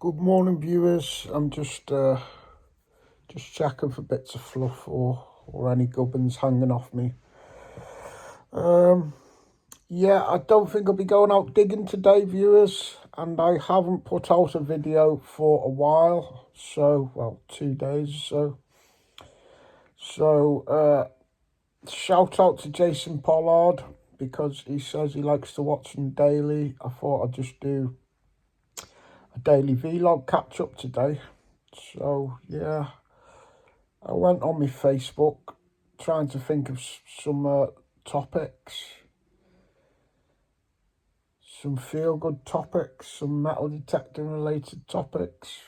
Good morning, viewers. I'm just checking for bits of fluff or any gubbins hanging off me. Yeah, I don't think I'll be going out digging today, viewers, and I haven't put out a video for a while. So, 2 days or so. Shout out to Jason Pollard because he says he likes to watch them daily. I thought I'd just do a daily vlog catch up today. So yeah, I went on my Facebook trying to think of some topics, some feel-good topics, some metal detecting related topics.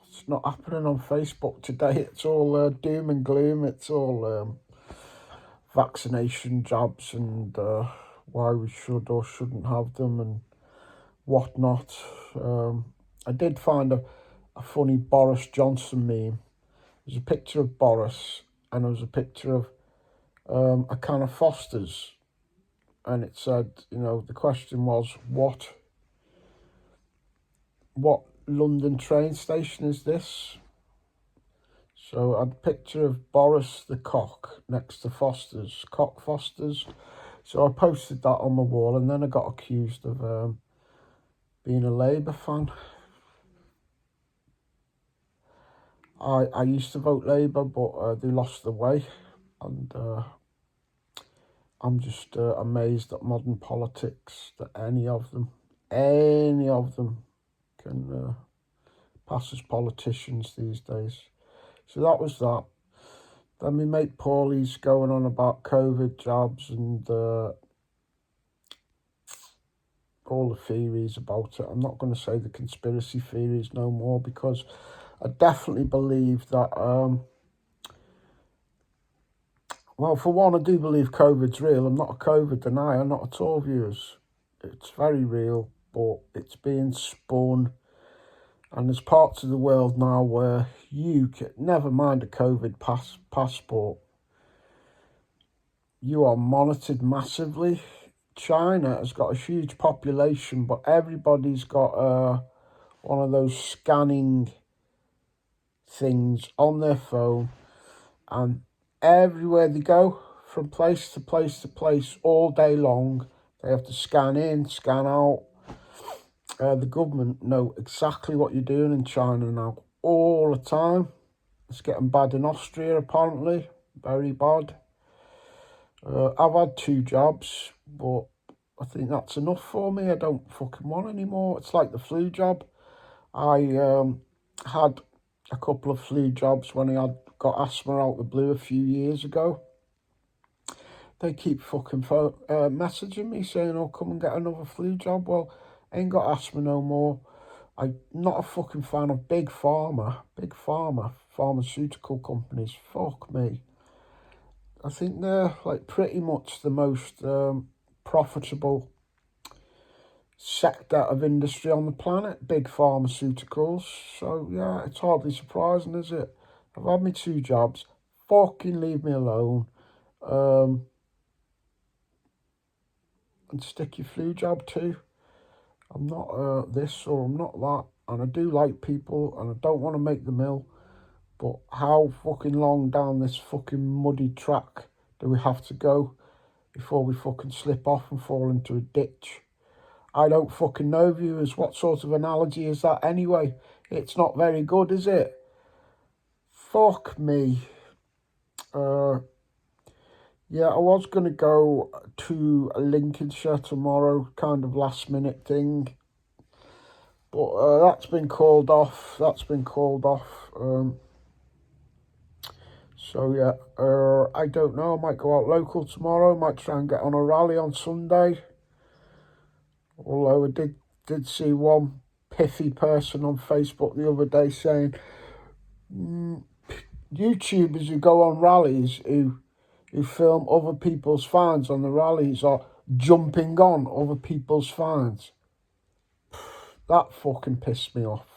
It's not happening on Facebook today. It's all doom and gloom. It's all vaccination jabs and why we should or shouldn't have them and whatnot. I did find a funny Boris Johnson meme. There's a picture of Boris and there was a picture of a can of Foster's, and it said, the question was, what London train station is this? So I had a picture of Boris the cock next to Foster's, Cock Foster's. So I posted that on my wall, and then I got accused of being a Labour fan. I used to vote Labour, but they lost the way, and I'm just amazed at modern politics, that any of them can pass as politicians these days. So that was that. Then my mate Paulie's going on about COVID jabs and all the theories about it. I'm not going to say the conspiracy theories no more, because I definitely believe that, well, for one, I do believe COVID's real. I'm not a COVID denier, not at all, viewers. It's very real, but it's being spun. And there's parts of the world now where you can, never mind a COVID passport, you are monitored massively. China has got a huge population, but everybody's got one of those scanning things on their phone, and everywhere they go, from place to place to place, all day long, they have to scan in, scan out. The government know exactly what you're doing in China now, all the time. It's getting bad in Austria, apparently, very bad. I've had 2 jobs, but I think that's enough for me. I don't fucking want anymore. It's like the flu job. I had a couple of flu jobs when I got asthma out the blue a few years ago. They keep fucking messaging me saying, "Oh, come and get another flu job." Well, I ain't got asthma no more. I'm not a fucking fan of big pharma, pharmaceutical companies. Fuck me. I think they're like pretty much the most profitable sector of industry on the planet, big pharmaceuticals. So yeah, it's hardly surprising, is it? I've had my 2 jobs. Fucking leave me alone. And stick your flu job too. I'm not this or I'm not that, and I do like people and I don't want to make them ill, but how fucking long down this fucking muddy track do we have to go before we fucking slip off and fall into a ditch? I don't fucking know, viewers. What sort of analogy is that anyway? It's not very good, is it? Fuck me. Yeah, I was going to go to Lincolnshire tomorrow, kind of last minute thing. But that's been called off. So yeah, I don't know. I might go out local tomorrow. Might try and get on a rally on Sunday. Although I did see one pithy person on Facebook the other day saying YouTubers who go on rallies who film other people's fines on the rallies are jumping on other people's fines. That fucking pissed me off.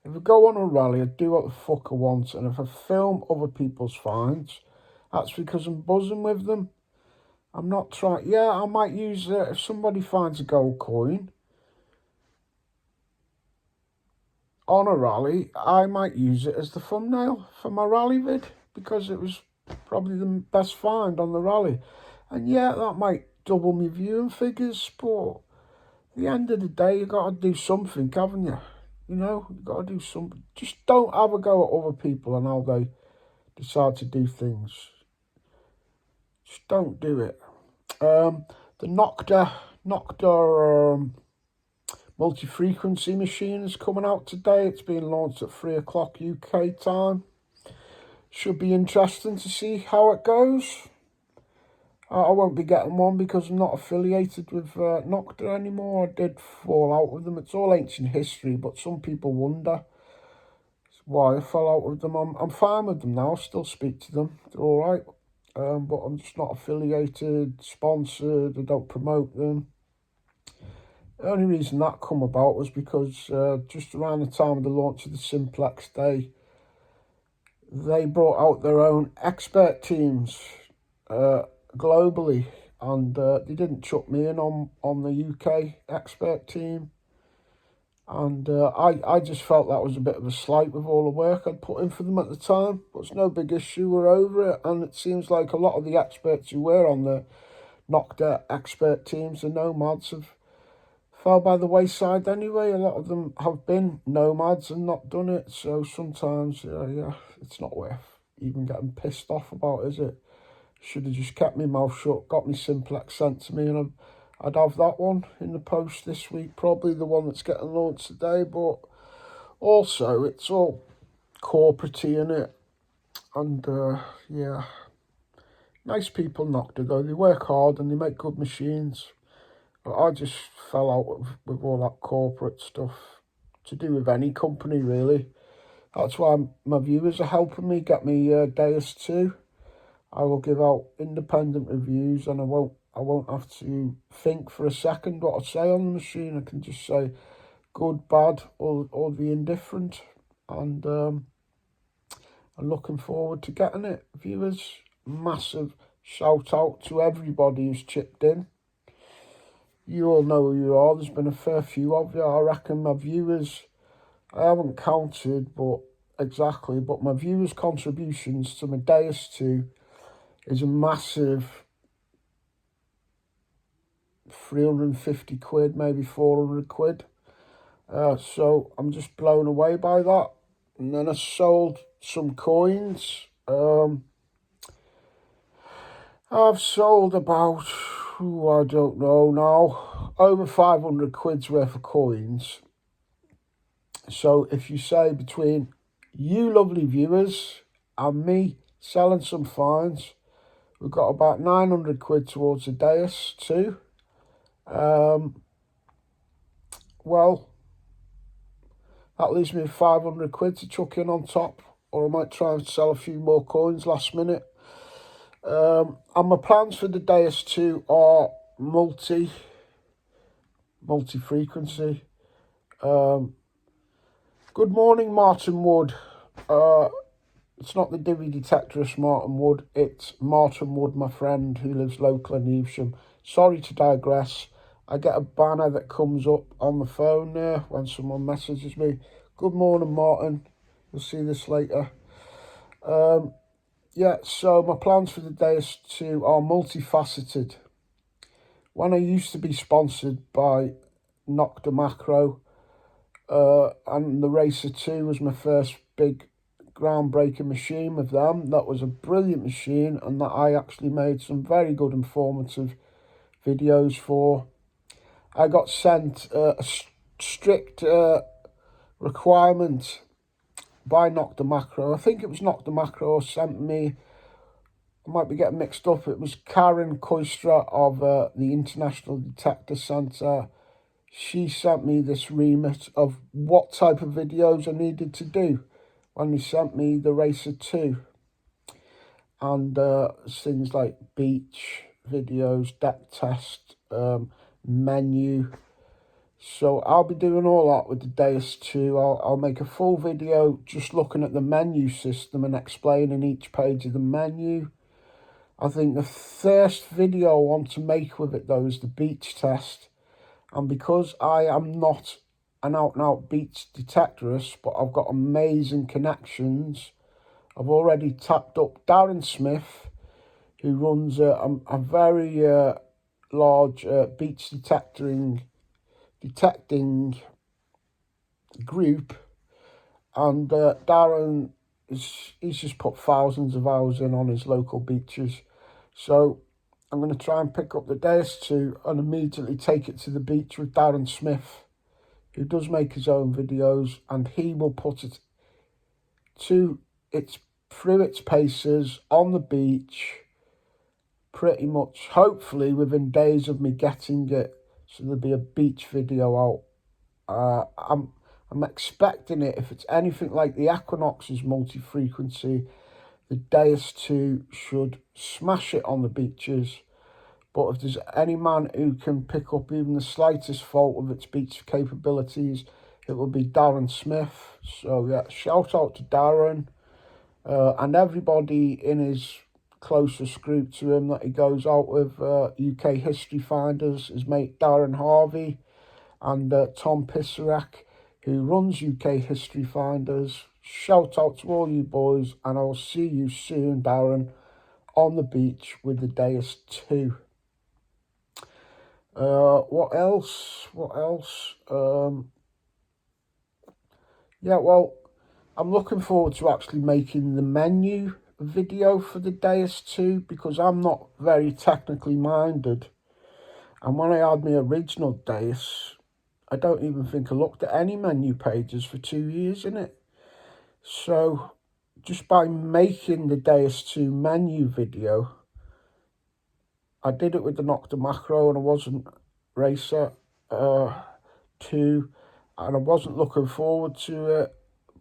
If I go on a rally, I do what the fuck I want, and if I film other people's fines, that's because I'm buzzing with them. I'm not trying. Yeah, I might use it if somebody finds a gold coin on a rally. I might use it as the thumbnail for my rally vid because it was probably the best find on the rally. And yeah, that might double my viewing figures, but at the end of the day, you got to do something, haven't you? You know, you got to do something. Just don't have a go at other people and how they decide to do things. Just don't do it. The Nocta multi-frequency machine is coming out today. It's being launched at 3 o'clock UK time. Should be interesting to see how it goes. I won't be getting one because I'm not affiliated with Nocta anymore. I did fall out with them. It's all ancient history, but some people wonder why I fell out with them. I'm fine with them now. I still speak to them. They're all right. But I'm just not affiliated, sponsored. I don't promote them. The only reason that come about was because just around the time of the launch of the Simplex Day, they brought out their own expert teams globally, and they didn't chuck me in on the UK expert team. And I just felt that was a bit of a slight with all the work I'd put in for them at the time. But it's no big issue, we're over it. And it seems like a lot of the experts who were on the Nocta expert teams, the nomads, have fell by the wayside anyway. A lot of them have been nomads and not done it. So sometimes, yeah, it's not worth even getting pissed off about, is it? Should have just kept my mouth shut, got me Simplex sent to me, and I'd have that one in the post this week, probably the one that's getting launched today. But also, it's all corporate-y, innit? And yeah, nice people Nocta though. They work hard and they make good machines. But I just fell out with all that corporate stuff to do with any company, really. That's why my viewers are helping me get me Deus 2. I will give out independent reviews, and I won't have to think for a second what I say on the machine. I can just say good, bad, or the indifferent. And I'm looking forward to getting it. Viewers, massive shout out to everybody who's chipped in. You all know who you are. There's been a fair few of you. I reckon my viewers, I haven't counted, but my viewers' contributions to my Deus 2 is a massive 350 quid, maybe 400 quid. So I'm just blown away by that. And then I sold some coins. I've sold about, I don't know now, over 500 quid's worth of coins. So if you say between you lovely viewers and me selling some finds, we've got about 900 quid towards the Deus too. Well, that leaves me with 500 quid to chuck in on top, or I might try and sell a few more coins last minute. And my plans for the Deus 2 are multi-frequency. Good morning, Martin Wood. It's not the divvy detectorist Martin Wood, it's Martin Wood, my friend, who lives local in Evesham. Sorry to digress. I get a banner that comes up on the phone there when someone messages me. Good morning, Martin. You'll see this later. Yeah, so my plans for the Deus 2 are multifaceted. When I used to be sponsored by Nocta Macro, and the Racer 2 was my first big groundbreaking machine with them. That was a brilliant machine, and that I actually made some very good informative videos for. I got sent a strict requirement by Nocta Macro. I think it was Nocta Macro sent me, I might be getting mixed up, it was Karen Koistra of the International Detector Centre. She sent me this remit of what type of videos I needed to do when they sent me the Racer 2. And things like beach videos, depth test, menu. So I'll be doing all that with the Deus 2. I'll make a full video just looking at the menu system and explaining each page of the menu. I think the first video I want to make with it, though, is the beach test. And because I am not an out-and-out beach detectorist, but I've got amazing connections, I've already tapped up Darren Smith, who runs a very large beach detecting group. And Darren, he's just put thousands of hours in on his local beaches. So I'm going to try and pick up the Deus 2 and immediately take it to the beach with Darren Smith, who does make his own videos, and he will put it through its paces on the beach pretty much, hopefully within days of me getting it. So there'll be a beach video out. I'm expecting it, if it's anything like the Equinox's multi-frequency, the Deus 2 should smash it on the beaches. But if there's any man who can pick up even the slightest fault of its beach capabilities, it will be Darren Smith. So yeah, shout out to Darren and everybody in his closest group to him that he goes out with. UK History Finders, his mate Darren Harvey, and Tom Pisarek, who runs UK History Finders. Shout out to all you boys, and I'll see you soon, Darren, on the beach with the Deus 2. What else? Yeah, well, I'm looking forward to actually making the menu video for the Deus 2, because I'm not very technically minded. And when I had my original Deus, I don't even think I looked at any menu pages for 2 years in it. So just by making the Deus 2 menu video, I did it with the Nocta Macro, and I wasn't Racer 2, and I wasn't looking forward to it.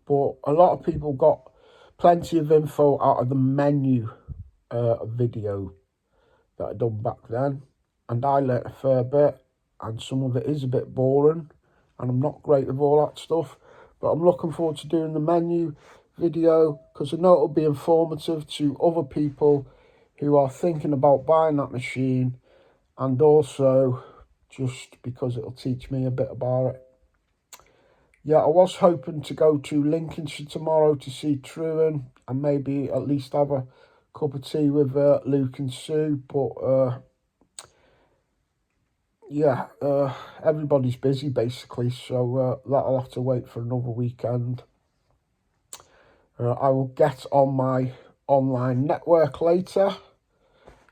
But a lot of people got plenty of info out of the menu video that I done back then, and I learnt a fair bit, and some of it is a bit boring, and I'm not great with all that stuff. But I'm looking forward to doing the menu video, because I know it'll be informative to other people who are thinking about buying that machine, and also just because it'll teach me a bit about it. Yeah, I was hoping to go to Lincolnshire tomorrow to see Truan and maybe at least have a cup of tea with Luke and Sue, but yeah, everybody's busy basically, so that'll have to wait for another weekend. I will get on my online network later,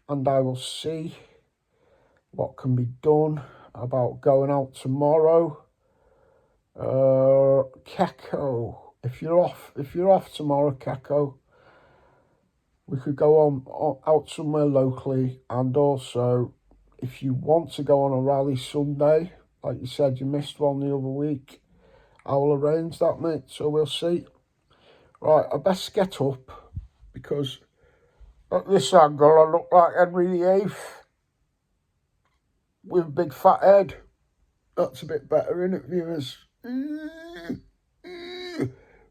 and I will see what can be done about going out tomorrow. Keko, if you're off tomorrow, Keko, we could go on out somewhere locally. And also, if you want to go on a rally Sunday, like you said you missed one the other week, I will arrange that, mate, so we'll see. Right, I best get up, because at this angle I look like Henry VIII with a big fat head. That's a bit better, innit, viewers?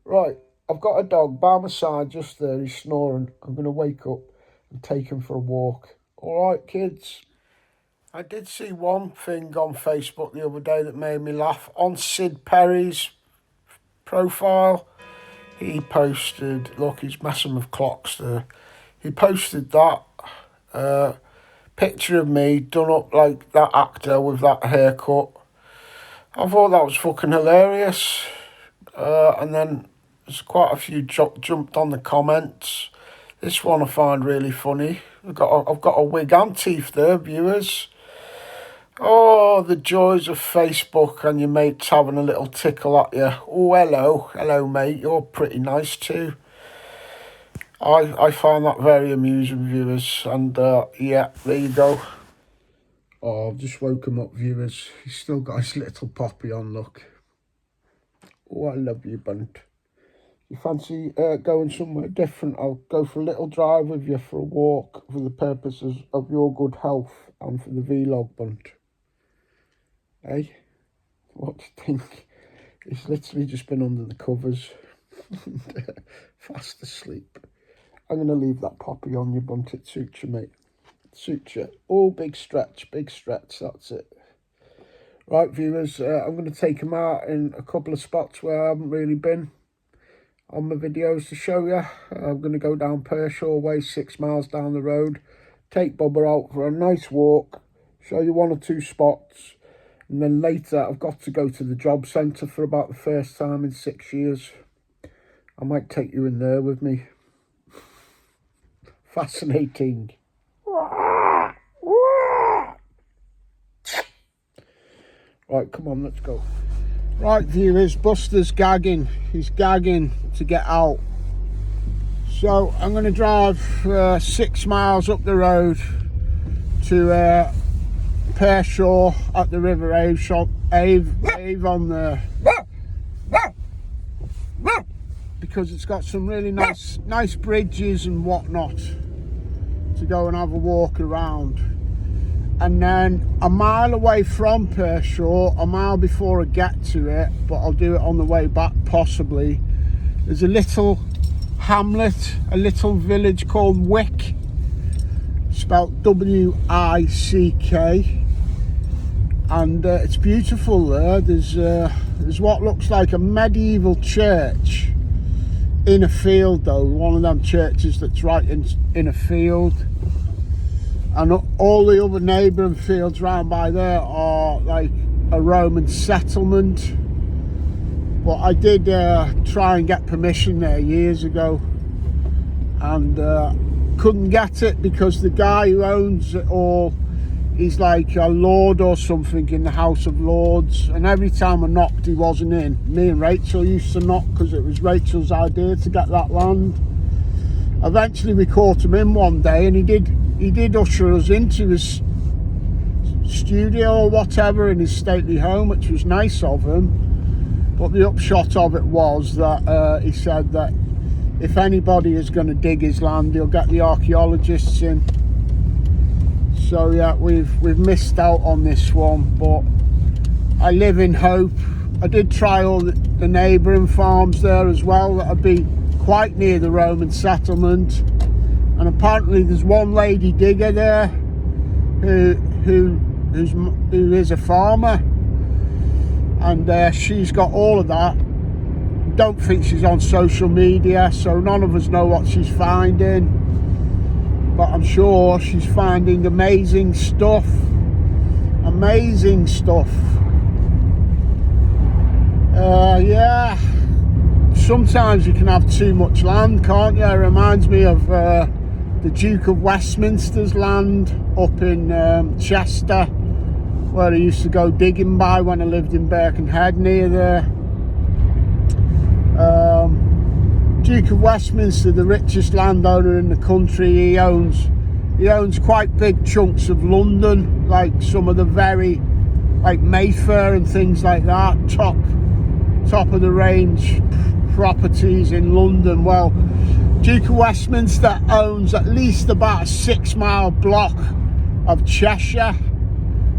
Right, I've got a dog by my side just there, he's snoring. I'm going to wake up and take him for a walk. All right, kids? I did see one thing on Facebook the other day that made me laugh. On Sid Perry's profile, he posted, look, he's messing with clocks there. He posted that picture of me done up like that actor with that haircut. I thought that was fucking hilarious. And then there's quite a few jumped on the comments. This one I find really funny. I've got a wig and teeth there, viewers. Oh, the joys of Facebook and your mates having a little tickle at you. Oh, hello, mate. You're pretty nice too. I find that very amusing, viewers. And yeah, there you go. Oh, I've just woke him up, viewers. He's still got his little poppy on, look. Oh, I love you, Bunt. You fancy going somewhere different? I'll go for a little drive with you for a walk for the purposes of your good health and for the vlog, Bunt. Hey, what do you think? He's literally just been under the covers, fast asleep. I'm going to leave that poppy on your bunt. It suits you, mate. It suits you. Oh, big stretch, that's it. Right, viewers, I'm going to take them out in a couple of spots where I haven't really been on my videos to show you. I'm going to go down Pershore Way, 6 miles down the road. Take Bubba out for a nice walk. Show you 1 or 2 spots. And then later, I've got to go to the job centre for about the first time in 6 years. I might take you in there with me. Fascinating. Right, come on, let's go. Right, viewers, Buster's gagging. He's gagging to get out. So I'm going to drive 6 miles up the road to Pershore at the River Ave on there, because it's got some really nice bridges and whatnot to go and have a walk around. And then a mile away from Pershore, a mile before I get to it, but I'll do it on the way back possibly, there's a little hamlet, a little village called Wick, spelt W-I-C-K, and it's beautiful there. There's what looks like a medieval church in a field though, one of them churches that's right in a field. And all the other neighbouring fields round by there are like a Roman settlement. But I did try and get permission there years ago, and couldn't get it because the guy who owns it all, he's like a lord or something in the House of Lords. And every time I knocked, he wasn't in. Me and Rachel used to knock because it was Rachel's idea to get that land. Eventually we caught him in one day, and he did usher us into his studio or whatever in his stately home, which was nice of him. But the upshot of it was that he said that if anybody is going to dig his land, he'll get the archaeologists in. So yeah, we've missed out on this one, but I live in hope. I did try all the neighbouring farms there as well that would be quite near the Roman settlement. And apparently there's one lady digger there who is a farmer, and she's got all of that. Don't think she's on social media, so none of us know what she's finding, but I'm sure she's finding amazing stuff. Yeah, sometimes you can have too much land, can't you? It reminds me of the Duke of Westminster's land up in Chester, where I used to go digging by when I lived in Birkenhead near there. Duke of Westminster, the richest landowner in the country, he owns quite big chunks of London, like some of the very, like Mayfair and things like that, top of the range properties in London. Well, Duke of Westminster owns at least about a 6 mile block of Cheshire,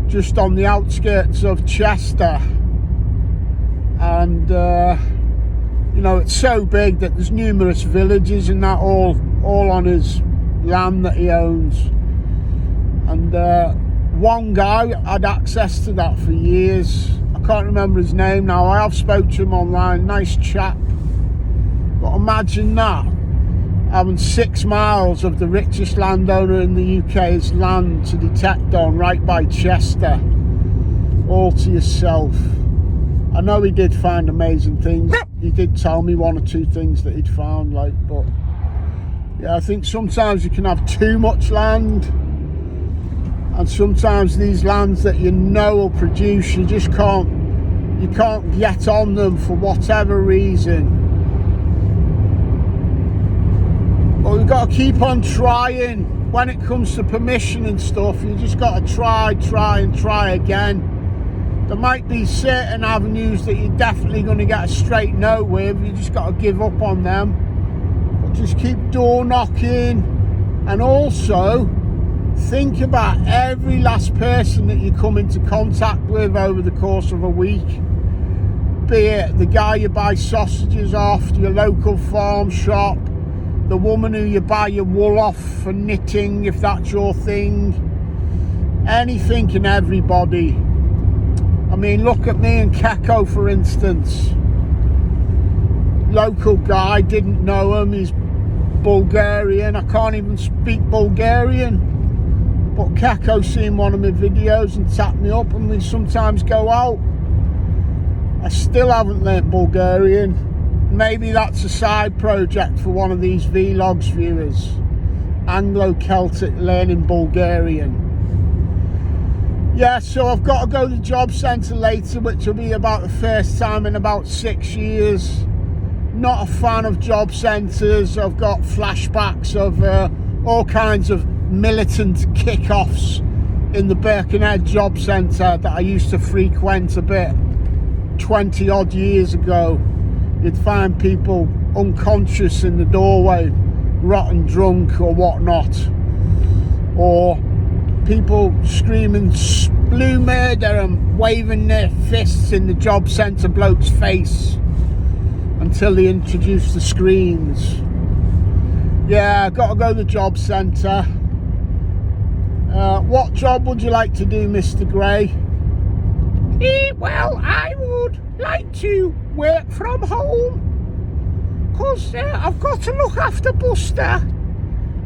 just on the outskirts of Chester. And you know, it's so big that there's numerous villages and that all on his land that he owns. And one guy had access to that for years. I can't remember his name now. I have spoke to him online, nice chap. But imagine that, having 6 miles of the richest landowner in the UK's land to detect on right by Chester, all to yourself. I know he did find amazing things. He did tell me 1 or 2 things that he'd found, like, but yeah, I think sometimes you can have too much land, and sometimes these lands that you know will produce, you can't get on them for whatever reason. But we've got to keep on trying. When it comes to permission and stuff, you just got to try again. There might be certain avenues that you're definitely going to get a straight no with. You just got to give up on them. But just keep door knocking, and also think about every last person that you come into contact with over the course of a week. Be it the guy you buy sausages off, your local farm shop, the woman who you buy your wool off for knitting, if that's your thing. Anything and everybody. I mean, look at me and Keko, for instance. Local guy, didn't know him, he's Bulgarian. I can't even speak Bulgarian. But Keko seen one of my videos and tapped me up, and we sometimes go out. I still haven't learnt Bulgarian. Maybe that's a side project for one of these vlogs viewers. Anglo Celtic learning Bulgarian. Yeah, so I've got to go to the job centre later, which will be about the first time in about 6 years. Not a fan of job centres. I've got flashbacks of all kinds of militant kick-offs in the Birkenhead job centre that I used to frequent a bit 20 odd years ago. You'd find people unconscious in the doorway, rotten drunk or whatnot, or people screaming blue murder and waving their fists in the job centre bloke's face until they introduce the screens. Yeah, I've got to go to the job centre. What job would you like to do, Mr. Gray? Well, I would like to work from home, because I've got to look after Buster,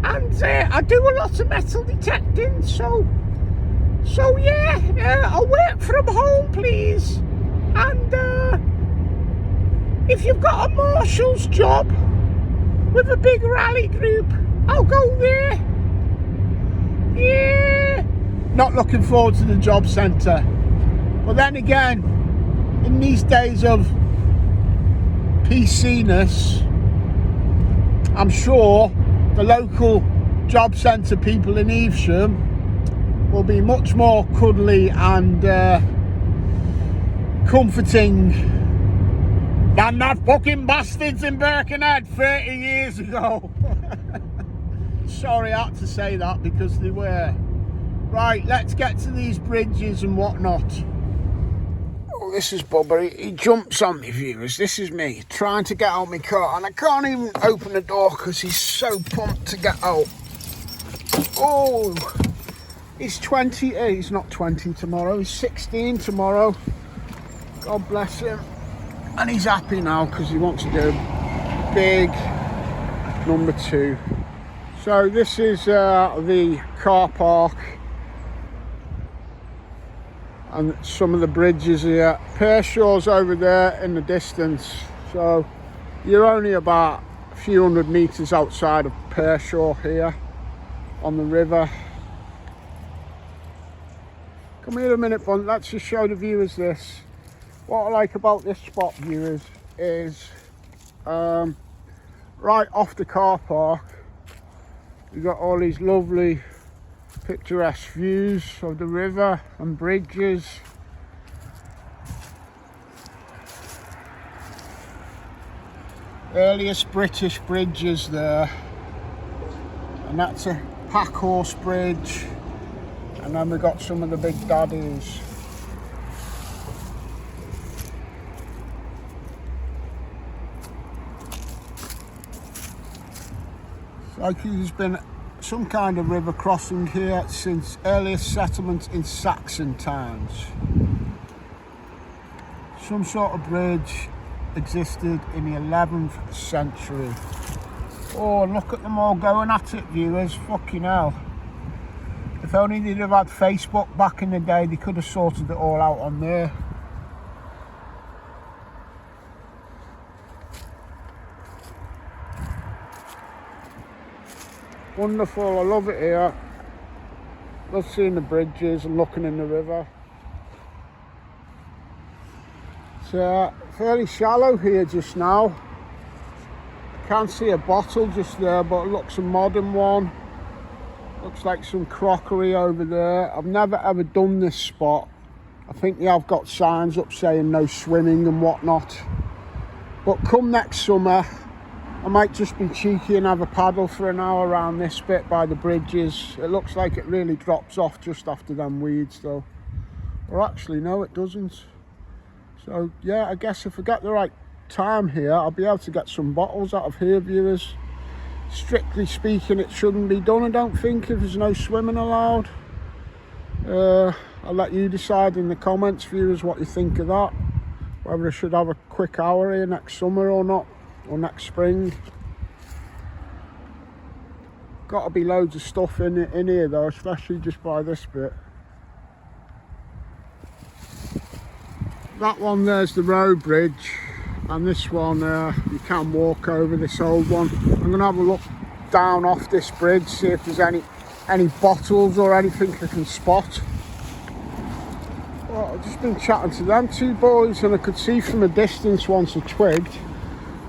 and I do a lot of metal detecting, so yeah, I'll work from home, please. And if you've got a marshal's job with a big rally group, I'll go there. Yeah. Not looking forward to the job centre. But then again, in these days of PC-ness, I'm sure the local job centre people in Evesham will be much more cuddly and comforting than that fucking bastards in Birkenhead 30 years ago. Sorry, I had to say that because they were. Right, let's get to these bridges and whatnot. Oh, this is Bubba. He jumps on me, viewers. This is me trying to get out my car, and I can't even open the door because he's so pumped to get out. Oh, he's 20. He's not 20 tomorrow. He's 16 tomorrow. God bless him. And he's happy now because he wants to do big number 2. So this is the car park and some of the bridges here. Pershore's over there in the distance, so you're only about a few hundred metres outside of Pershore here on the river. Come here a minute, Bun. Let's just show the viewers this. What I like about this spot, viewers, is right off the car park you've got all these lovely picturesque views of the river and bridges. Earliest British bridges there, and that's a Packhorse Bridge, and then we've got some of the big daddies. Like there's been some kind of river crossing here since earliest settlement in Saxon times. Some sort of bridge existed in the 11th century. Oh, look at them all going at it, viewers. Fucking hell. If only they'd have had Facebook back in the day, they could have sorted it all out on there. Wonderful, I love it here. Love seeing the bridges and looking in the river. It's fairly shallow here just now. Can't see a bottle just there, but it looks a modern one. Looks like some crockery over there. I've never ever done this spot. I think they have got signs up saying no swimming and whatnot. But come next summer, I might just be cheeky and have a paddle for an hour around this bit by the bridges. It looks like it really drops off just after them weeds though. Or actually no, it doesn't. So yeah, I guess if I get the right time here, I'll be able to get some bottles out of here, viewers. strictly speaking, it shouldn't be done, I don't think, if there's no swimming allowed. I'll let you decide in the comments, viewers, what you think of that. Whether I should have a quick hour here next summer or not, or next spring. Got to be loads of stuff in here though, especially just by this bit. That one there's the road bridge, and this one you can walk over, this old one. I'm going to have a look down off this bridge, see if there's any bottles or anything I can spot. Well, I've just been chatting to them two boys, and I could see from a distance once I twigged.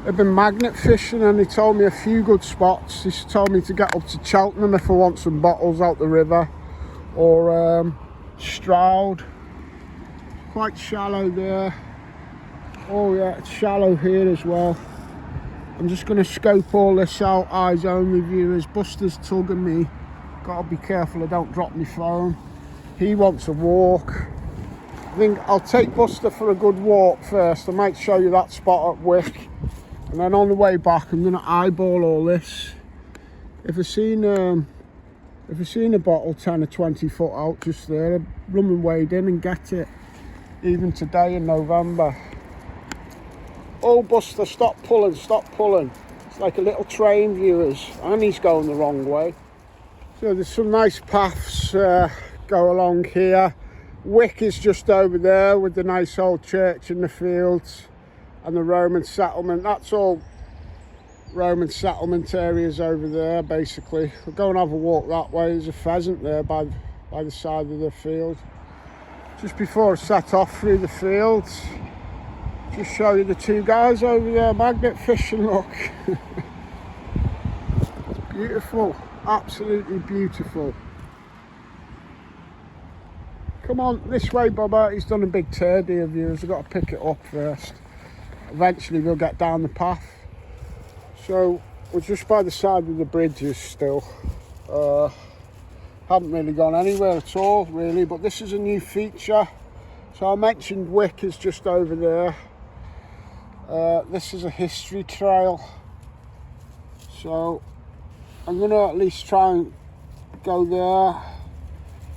They've been magnet fishing, and they told me a few good spots. They told me to get up to Cheltenham if I want some bottles out the river, or Stroud. Quite shallow there. Oh yeah, it's shallow here as well. I'm just going to scope all this out, eyes only, viewers. Buster's tugging me. Gotta be careful I don't drop my phone. He wants a walk. I think I'll take Buster for a good walk first. I might show you that spot at Wick, and then on the way back I'm going to eyeball all this. If I seen a bottle 10 or 20 foot out just there, I'd run and wade in and get it. Even today in November. Oh Buster, stop pulling, stop pulling. It's like a little train, viewers, and he's going the wrong way. So there's some nice paths go along here. Wick is just over there with the nice old church in the fields and the Roman settlement. That's all Roman settlement areas over there, basically. We'll go and have a walk that way. There's a pheasant there by the side of the field. Just before I set off through the fields, just show you the two guys over there magnet fishing, look. It's beautiful, absolutely beautiful. Come on, this way, Bubba. He's done a big turd here, viewers. I've got to pick it up first. Eventually we'll get down the path. So we're just by the side of the bridges still. Haven't really gone anywhere at all, really, but this is a new feature. So I mentioned Wick is just over there. This is a history trail. So I'm going to at least try and go there.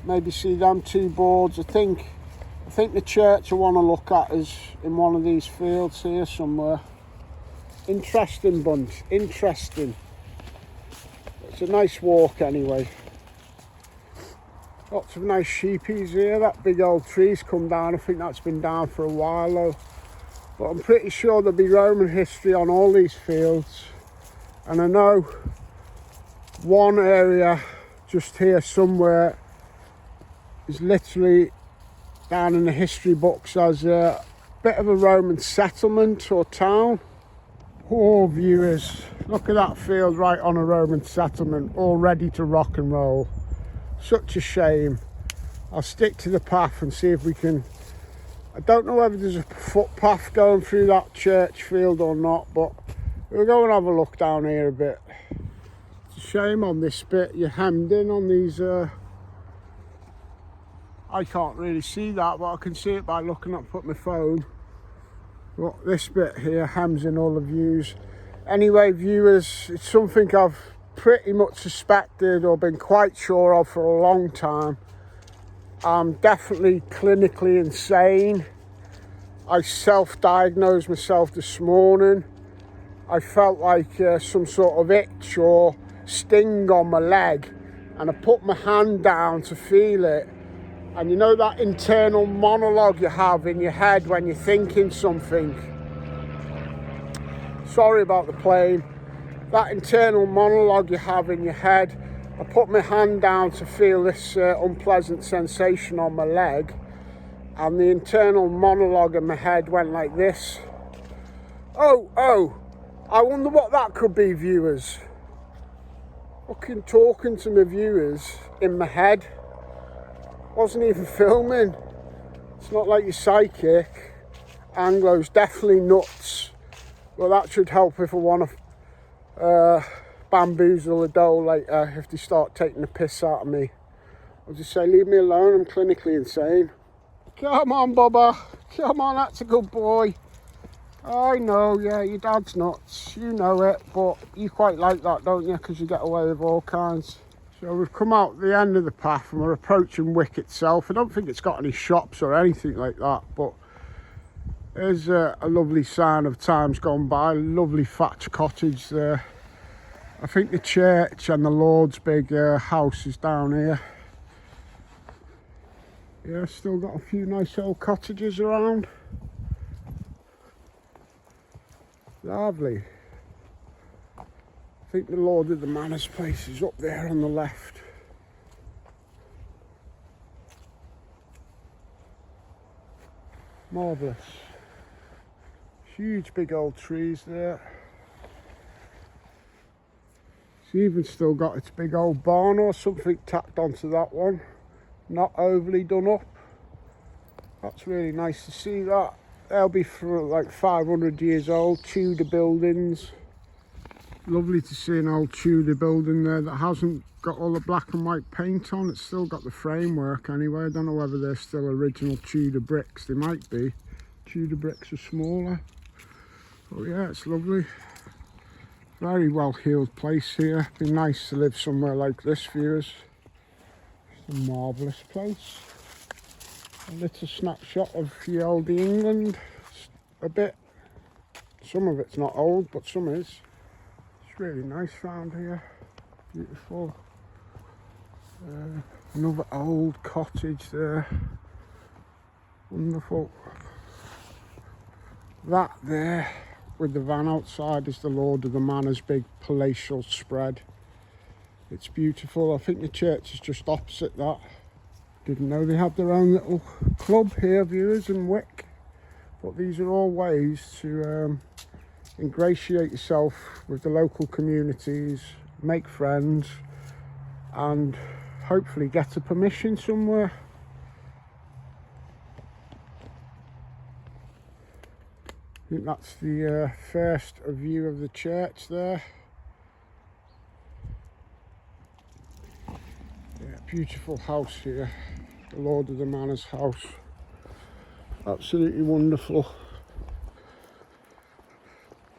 Maybe see them two boards. I think the church I want to look at is in one of these fields here somewhere. Interesting bunch, interesting. It's a nice walk anyway. Lots of nice sheepies here. That big old tree's come down. I think that's been down for a while though. But I'm pretty sure there'll be Roman history on all these fields. And I know one area just here somewhere is literally down in the history books as a bit of a Roman settlement or town. Oh, viewers, look at that field right on a Roman settlement, all ready to rock and roll. Such a shame. I'll stick to the path and see if we can. I don't know whether there's a footpath going through that church field or not, but we'll go and have a look down here a bit. It's a shame on this bit, you're hemmed in on these I can't really see that, but I can see it by looking up at my phone. But this bit here hems in all the views. Anyway, viewers, it's something I've pretty much suspected or been quite sure of for a long time. I'm definitely clinically insane. I self-diagnosed myself this morning. I felt like some sort of itch or sting on my leg, and I put my hand down to feel it. And you know that internal monologue you have in your head when you're thinking something? Sorry about the plane. That internal monologue you have in your head, I put my hand down to feel this unpleasant sensation on my leg, and the internal monologue in my head went like this. Oh, I wonder what that could be, viewers. Fucking talking to my viewers in my head. Wasn't even filming. It's not like you're psychic. Anglo's definitely nuts. Well, that should help if I want to bamboozle the dough later, if they start taking the piss out of me. I'll just say, leave me alone, I'm clinically insane. Come on, Bubba. Come on, that's a good boy. I know, yeah, your dad's nuts, you know it, but you quite like that, don't you? Because you get away with all kinds. So we've come out the end of the path and we're approaching Wick itself. I don't think it's got any shops or anything like that, but there's a lovely sign of times gone by. Lovely thatched cottage there. I think the church and the Lord's big house is down here. Yeah, still got a few nice old cottages around. Lovely. I think the Lord of the Manor's place is up there on the left. Marvellous. Huge big old trees there. It's even still got its big old barn or something tacked onto that one. Not overly done up. That's really nice to see that. They'll be for like 500 years old, Tudor buildings. Lovely to see an old Tudor building there that hasn't got all the black and white paint on. It's still got the framework anyway. I don't know whether they're still original Tudor bricks. They might be. Tudor bricks are smaller. Oh yeah, it's lovely. Very well heeled place here. Be nice to live somewhere like this, viewers. It's a marvellous place. A little snapshot of the old England. A bit. Some of it's not old, but some is. It's really nice round here. Beautiful. Another old cottage there. Wonderful. That there, with the van outside, is the Lord of the Manor's big palatial spread. It's beautiful. I think the church is just opposite that. Didn't know they had their own little club here, viewers, in Wick. But these are all ways to ingratiate yourself with the local communities, make friends, and hopefully get a permission somewhere. I think that's the first view of the church there. Yeah, beautiful house here. The Lord of the Manor's house. Absolutely wonderful.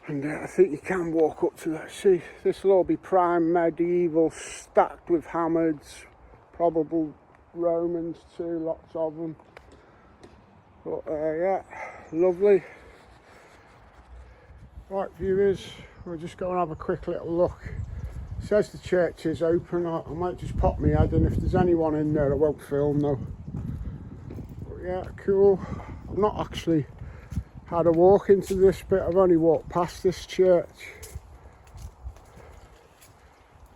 And I think you can walk up to that. See, this will all be prime medieval, stacked with hammers, probable Romans too, lots of them. But yeah, lovely. Right, viewers, we'll just go and have a quick little look. It says the church is open. I might just pop my head in. If there's anyone in there, I won't film though. But yeah, cool. I've not actually had a walk into this bit. I've only walked past this church.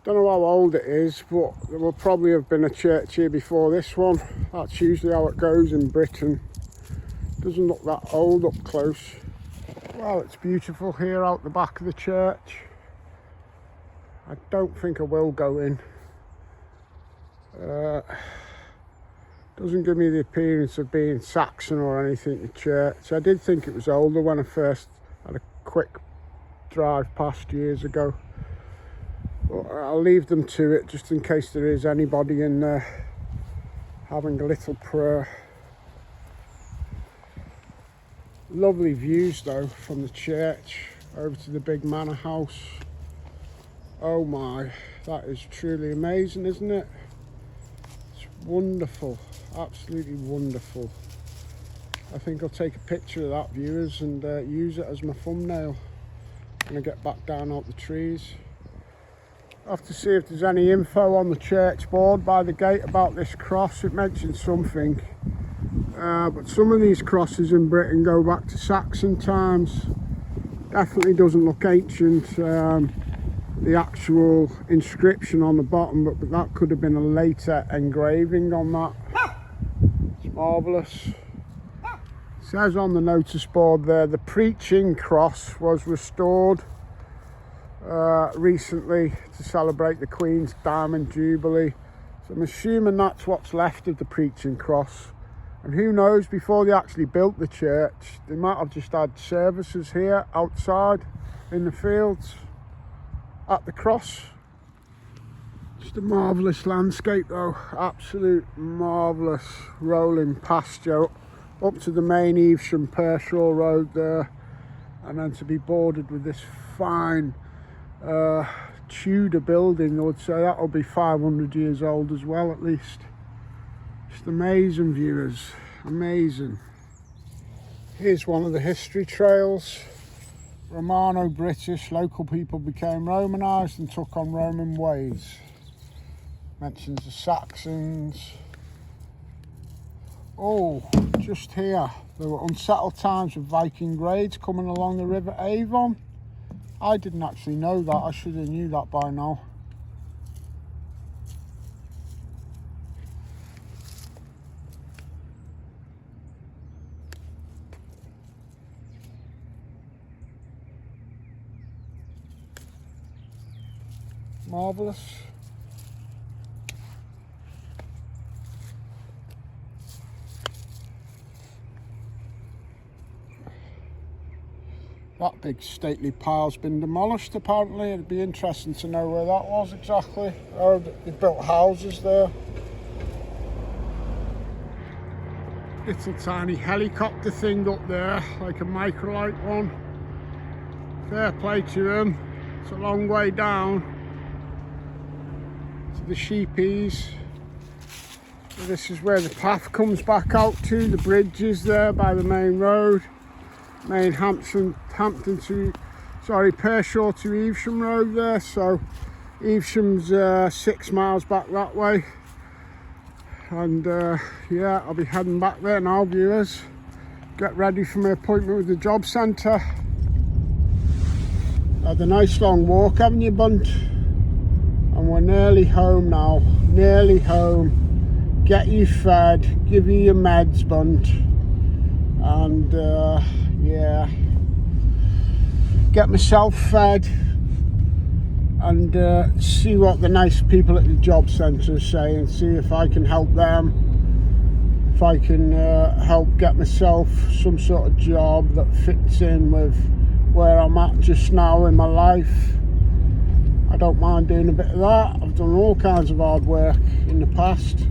Don't know how old it is, but there will probably have been a church here before this one. That's usually how it goes in Britain. Doesn't look that old up close. Well, it's beautiful here out the back of the church. I don't think I will go in. Doesn't give me the appearance of being Saxon or anything, the church. I did think it was older when I first had a quick drive past years ago. But I'll leave them to it just in case there is anybody in there having a little prayer. Lovely views though from the church over to the big manor house. Oh my, that is truly amazing, isn't it? It's wonderful, absolutely wonderful. I think I'll take a picture of that, viewers, and use it as my thumbnail when I get back down out the trees. I'll have to see if there's any info on the church board by the gate about this cross. It mentions something. But some of these crosses in Britain go back to Saxon times. Definitely doesn't look ancient, the actual inscription on the bottom, but that could have been a later engraving on that. It's marvellous. It says on the notice board there, the preaching cross was restored recently to celebrate the Queen's Diamond Jubilee. So I'm assuming that's what's left of the preaching cross. And who knows, before they actually built the church, they might have just had services here outside in the fields at the cross. Just a marvellous landscape though, absolute marvellous. Rolling pasture up to the main Wick and Pershore road there. and then to be bordered with this fine Tudor building. I would say that'll be 500 years old as well, at least. Just amazing, viewers, amazing. Here's one of the history trails. Romano-British, local people became Romanised and took on Roman ways. Mentions the Saxons. Oh, just here, there were unsettled times with Viking raids coming along the River Avon. I didn't actually know that. I should have knew that by now. Marvellous. That big stately pile's been demolished apparently. It'd be interesting to know where that was exactly. Oh, they built houses there. Little tiny helicopter thing up there, like a microlight one. Fair play to them. It's a long way down to the sheepies. So this is where the path comes back out to. The bridge is there by the main road. Main Pershore to Evesham road there. So Evesham's 6 miles back that way. And yeah, I'll be heading back there now, viewers. Get ready for my appointment with the job centre. Had a nice long walk, haven't you, Bunt? And we're nearly home now. Nearly home. Get you fed. Give you your meds, Bunt. And yeah, get myself fed and see what the nice people at the job centre say, and see if I can help them, if I can help get myself some sort of job that fits in with where I'm at just now in my life. I don't mind doing a bit of that. I've done all kinds of hard work in the past.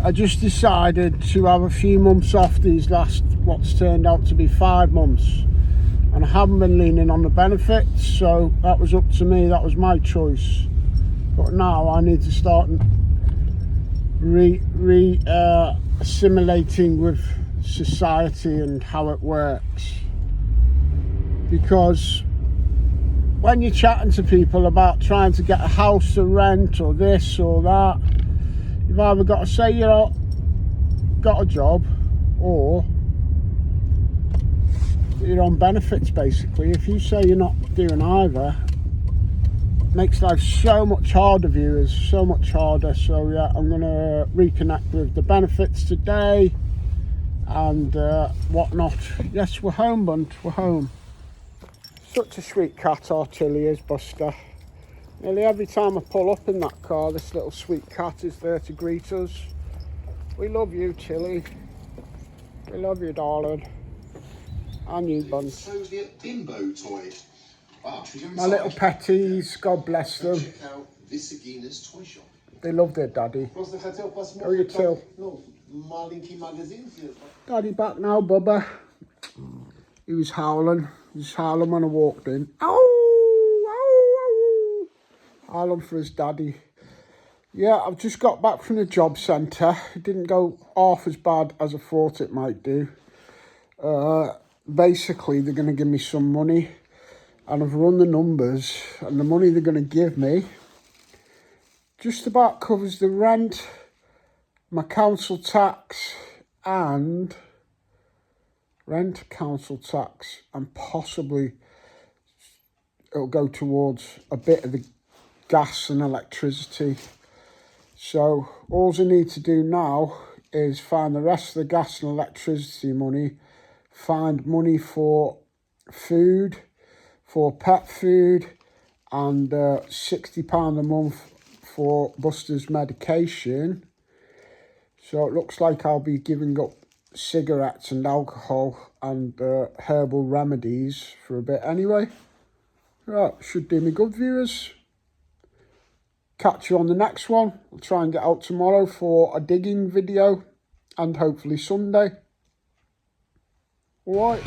I just decided to have a few months off these last, what's turned out to be 5 months, and I haven't been leaning on the benefits, so that was up to me, that was my choice. But now I need to start assimilating with society and how it works, because when you're chatting to people about trying to get a house to rent or this or that, you've either got to say you're got a job or you're on benefits, basically. If you say you're not doing either, it makes life so much harder, viewers, so much harder. So yeah, I'm going to reconnect with the benefits today and whatnot. Yes, we're home, Bunt, we're home. Such a sweet cat our Tilly is, Buster. Nearly every time I pull up in that car, this little sweet cat is there to greet us. We love you, Tilly. We love you, darling. And you, Bun. Soviet bimbo toy. My little petties, God bless them. Check out Visagina's toy shop. They love their daddy. How you, Till? Daddy back now, Bubba. He was howling. He was howling when I walked in. Ow! Howling for his daddy. Yeah, I've just got back from the job centre. It didn't go half as bad as I thought it might do. Basically, they're going to give me some money, and I've run the numbers, and the money they're going to give me just about covers the rent, my council tax, and possibly it'll go towards a bit of the gas and electricity. So all I need to do now is find the rest of the gas and electricity money, find money for food, for pet food, and £60 a month for Buster's medication. So it looks like I'll be giving up cigarettes and alcohol and herbal remedies for a bit anyway. Right, should do me good, viewers. Catch you on the next one. I'll try and get out tomorrow for a digging video and hopefully Sunday. All right.